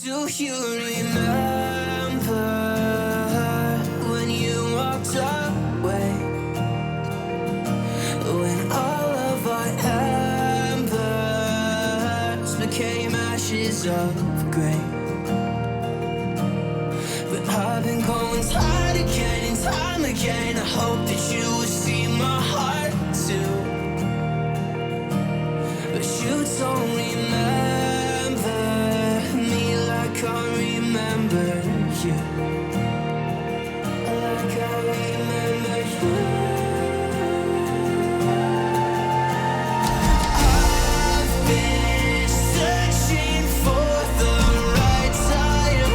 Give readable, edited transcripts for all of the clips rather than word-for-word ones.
Do you remember when you walked away? When all of our embers became ashes of grey. But I've been going time again and time again. I hope that you will see my heart too. But you don't remember can't remember you like I remember you. I've been searching for the right time,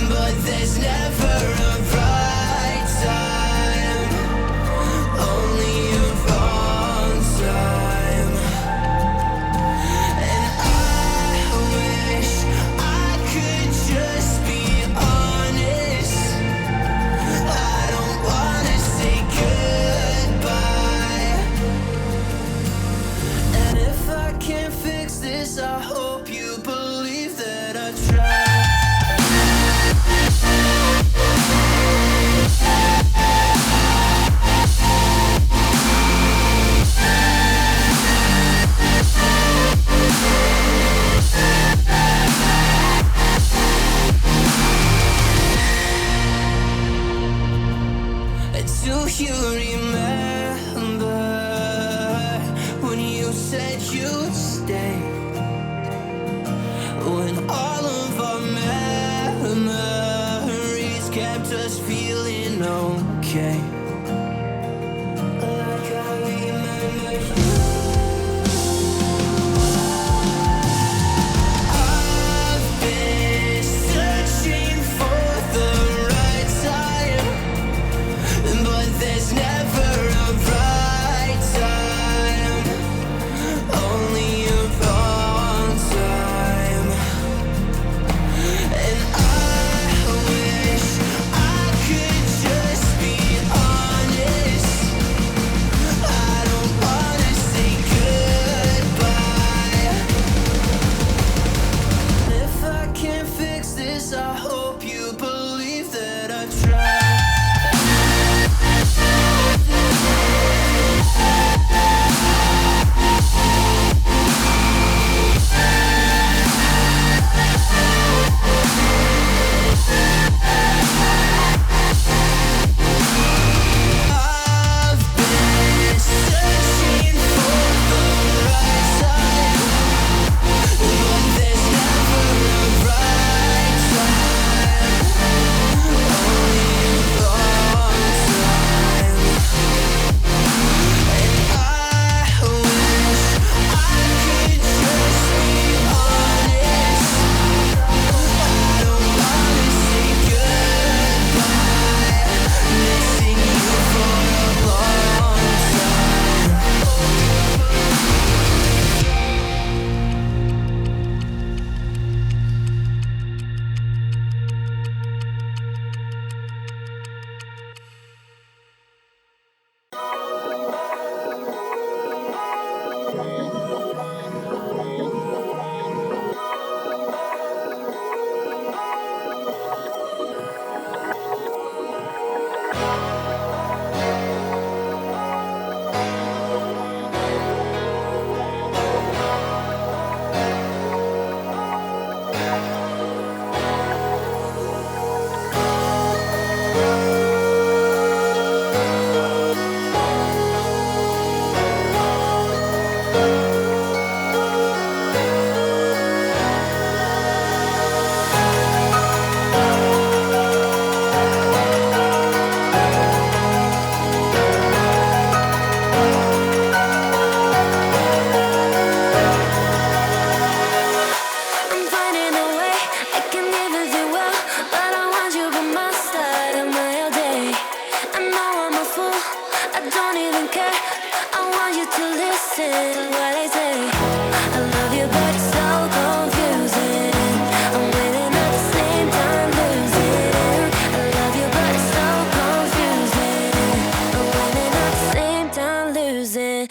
but there's never a right time. Do you remember when you said you'd stay? When all of our memories kept us feeling okay. Like I remember you. I've been searching for the right time, but there's never a right time, only a wrong time. And I wish I could just be honest. I don't wanna say goodbye. If I can't fix this, I hope you believe that I tried. I've been searching for the right time, but there's never a right time, only a wrong time. And I wish I could just be honest. I don't wanna say goodbye, missing you for a long time. I'm finding a way, I can never do well, but I want you by my side of my all day. I know I'm a fool, I don't even care. I want you to listen to what I say. I love you, but it's so confusing. I'm winning at the same time losing. I love you, but it's so confusing. I'm winning at the same time losing.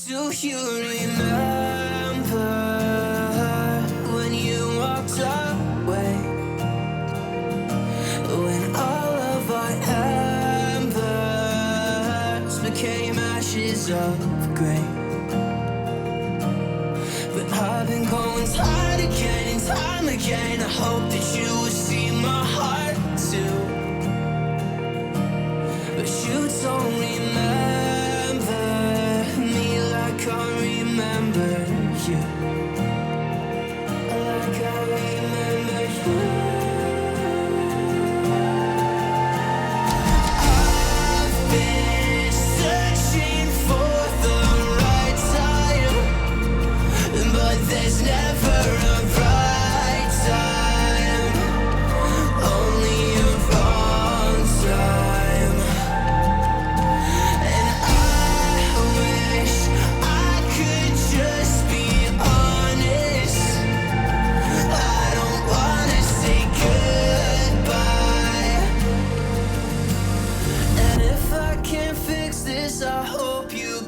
Do you remember when you walked away? When all of our embers became ashes of grey. But I've been going time again and time again. I hope that you will see my heart too. But you don't remember me like I remember you. Like I remember you. I've been searching for the right time, but there's never a right time, only a wrong time. And I wish I could just be honest. I don't wanna say goodbye. And if I can't fix this, I hope you